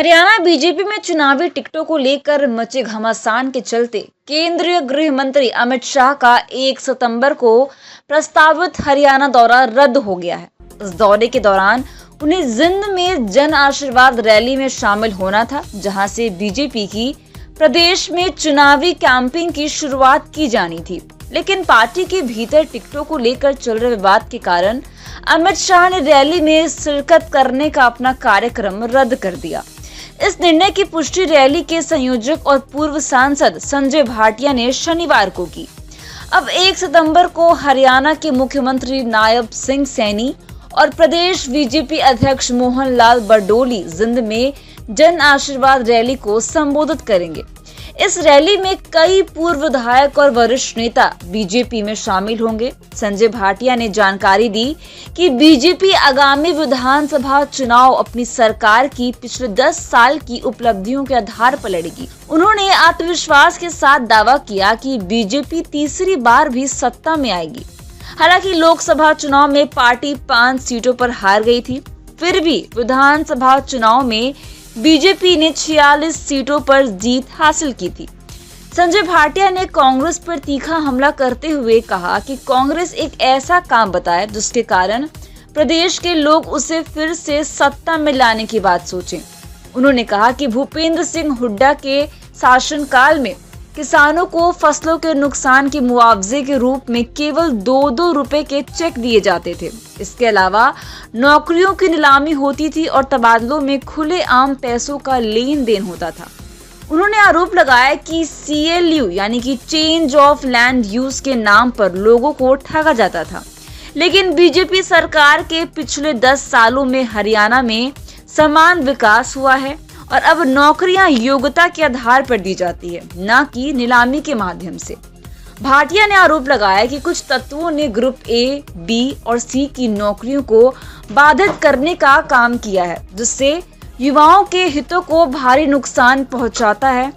Haryana BJP में चुनावी टिकटों को लेकर मचे घमासान के चलते केंद्रीय गृह मंत्री अमित शाह का 1 सितंबर को प्रस्तावित हरियाणा दौरा रद्द हो गया है। इस दौरे के दौरान उन्हें जिंद में जन आशीर्वाद रैली में शामिल होना था, जहां से बीजेपी की प्रदेश में चुनावी कैंपेन की शुरुआत की जानी थी। लेकिन पार्टी के भीतर टिकटों को लेकर चल रहे विवाद के कारण अमित शाह ने रैली में शिरकत करने का अपना कार्यक्रम रद्द कर दिया। इस निर्णय की पुष्टि रैली के संयोजक और पूर्व सांसद संजय भाटिया ने शनिवार को की। अब 1 सितंबर को हरियाणा के मुख्यमंत्री नायब सिंह सैनी और प्रदेश बीजेपी अध्यक्ष मोहन लाल बरडोली जिंद में जन आशीर्वाद रैली को संबोधित करेंगे। इस रैली में कई पूर्व विधायक और वरिष्ठ नेता बीजेपी में शामिल होंगे। संजय भाटिया ने जानकारी दी कि बीजेपी आगामी विधानसभा चुनाव अपनी सरकार की पिछले 10 साल की उपलब्धियों के आधार पर लड़ेगी। उन्होंने आत्मविश्वास के साथ दावा किया कि बीजेपी तीसरी बार भी सत्ता में आएगी। हालांकि लोकसभा चुनाव में पार्टी 5 सीटों पर हार गई थी, फिर भी विधानसभा चुनाव में बीजेपी ने 46 सीटों पर जीत हासिल की थी। संजय भाटिया ने कांग्रेस पर तीखा हमला करते हुए कहा कि कांग्रेस एक ऐसा काम बताए जिसके कारण प्रदेश के लोग उसे फिर से सत्ता में लाने की बात सोचें। उन्होंने कहा कि भूपेंद्र सिंह हुड्डा के शासनकाल में किसानों को फसलों के नुकसान के मुआवजे के रूप में केवल 2-2 रुपए के चेक दिए जाते थे। इसके अलावा नौकरियों की नीलामी होती थी और तबादलों में खुले आम पैसों का लेन देन होता था। उन्होंने आरोप लगाया कि CLU यानी कि चेंज ऑफ लैंड यूज के नाम पर लोगों को ठगा जाता था। लेकिन बीजेपी सरकार के पिछले 10 सालों में हरियाणा में समान विकास हुआ है और अब नौकरियां योग्यता के आधार पर दी जाती है, न कि नीलामी के माध्यम से। भाटिया ने आरोप लगाया कि कुछ तत्वों ने ग्रुप A, B और C की नौकरियों को बाधित करने का काम किया है, जिससे युवाओं के हितों को भारी नुकसान पहुंचाता है।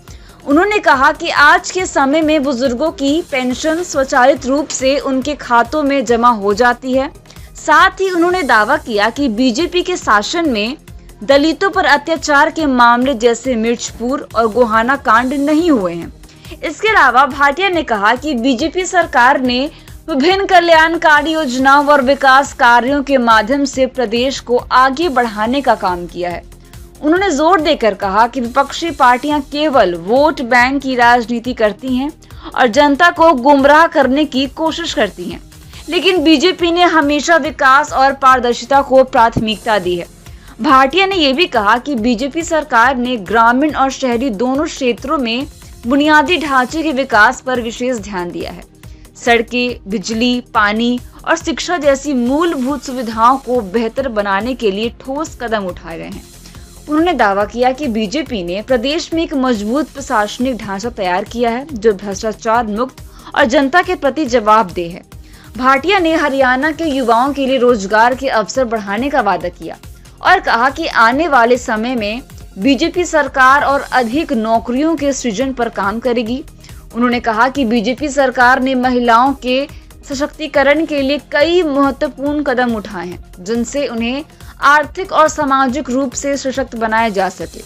उन्होंने कहा कि आज के समय में बुजुर्गों की पेंशन स्वचालित रूप से उनके खातों में जमा हो जाती है। साथ ही उन्होंने दावा किया कि बीजेपी के शासन में दलितों पर अत्याचार के मामले जैसे मिर्चपुर और गोहाना कांड नहीं हुए हैं। इसके अलावा भाटिया ने कहा कि बीजेपी सरकार ने विभिन्न कल्याणकारी योजनाओं और विकास कार्यों के माध्यम से प्रदेश को आगे बढ़ाने का काम किया है। उन्होंने जोर देकर कहा कि विपक्षी पार्टियां केवल वोट बैंक की राजनीति करती हैं और जनता को गुमराह करने की कोशिश करती हैं, लेकिन बीजेपी ने हमेशा विकास और पारदर्शिता को प्राथमिकता दी है। भाटिया ने यह भी कहा कि बीजेपी सरकार ने ग्रामीण और शहरी दोनों क्षेत्रों में बुनियादी ढांचे के विकास पर विशेष ध्यान दिया है। सड़कें, बिजली, पानी और शिक्षा जैसी मूलभूत सुविधाओं को बेहतर बनाने के लिए ठोस कदम उठाए गए हैं। उन्होंने दावा किया कि बीजेपी ने प्रदेश में एक मजबूत प्रशासनिक ढांचा तैयार किया है जो भ्रष्टाचार मुक्त और जनता के प्रति जवाबदेह है। भाटिया ने हरियाणा के युवाओं के लिए रोजगार के अवसर बढ़ाने का वादा किया और कहा कि आने वाले समय में बीजेपी सरकार और अधिक नौकरियों के सृजन पर काम करेगी। उन्होंने कहा कि बीजेपी सरकार ने महिलाओं के सशक्तिकरण के लिए कई महत्वपूर्ण कदम उठाए हैं, जिनसे उन्हें आर्थिक और सामाजिक रूप से सशक्त बनाया जा सके।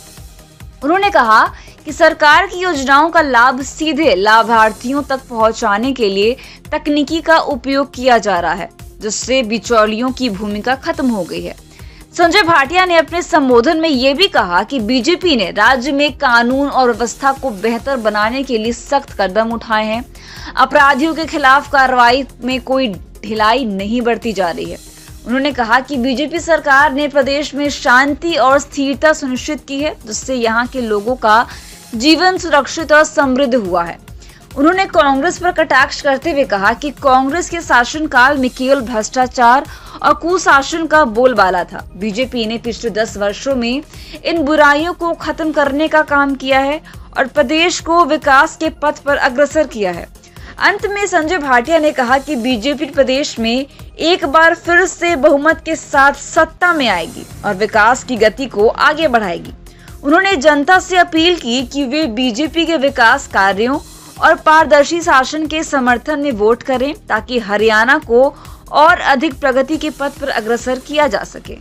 उन्होंने कहा कि सरकार की योजनाओं का लाभ सीधे लाभार्थियों तक पहुंचाने के लिए तकनीकी का उपयोग किया जा रहा है, जिससे बिचौलियों की भूमिका खत्म हो गई है। संजय भाटिया ने अपने संबोधन में ये भी कहा कि बीजेपी ने राज्य में कानून और व्यवस्था को बेहतर बनाने के लिए सख्त कदम उठाए हैं। अपराधियों के खिलाफ कार्रवाई में कोई ढिलाई नहीं बरती जा रही है। उन्होंने कहा कि बीजेपी सरकार ने प्रदेश में शांति और स्थिरता सुनिश्चित की है, जिससे यहाँ के लोगों का जीवन सुरक्षित और समृद्ध हुआ है। उन्होंने कांग्रेस पर कटाक्ष करते हुए कहा कि कांग्रेस के शासनकाल में केवल भ्रष्टाचार और कुशासन का बोलबाला था। बीजेपी ने पिछले 10 वर्षों में इन बुराइयों को खत्म करने का काम किया है और प्रदेश को विकास के पथ पर अग्रसर किया है। अंत में संजय भाटिया ने कहा कि बीजेपी प्रदेश में एक बार फिर से बहुमत के साथ सत्ता में आएगी और विकास की गति को आगे बढ़ाएगी। उन्होंने जनता से अपील की कि वे बीजेपी के विकास कार्यों और पारदर्शी शासन के समर्थन में वोट करें, ताकि हरियाणा को और अधिक प्रगति के पथ पर अग्रसर किया जा सके।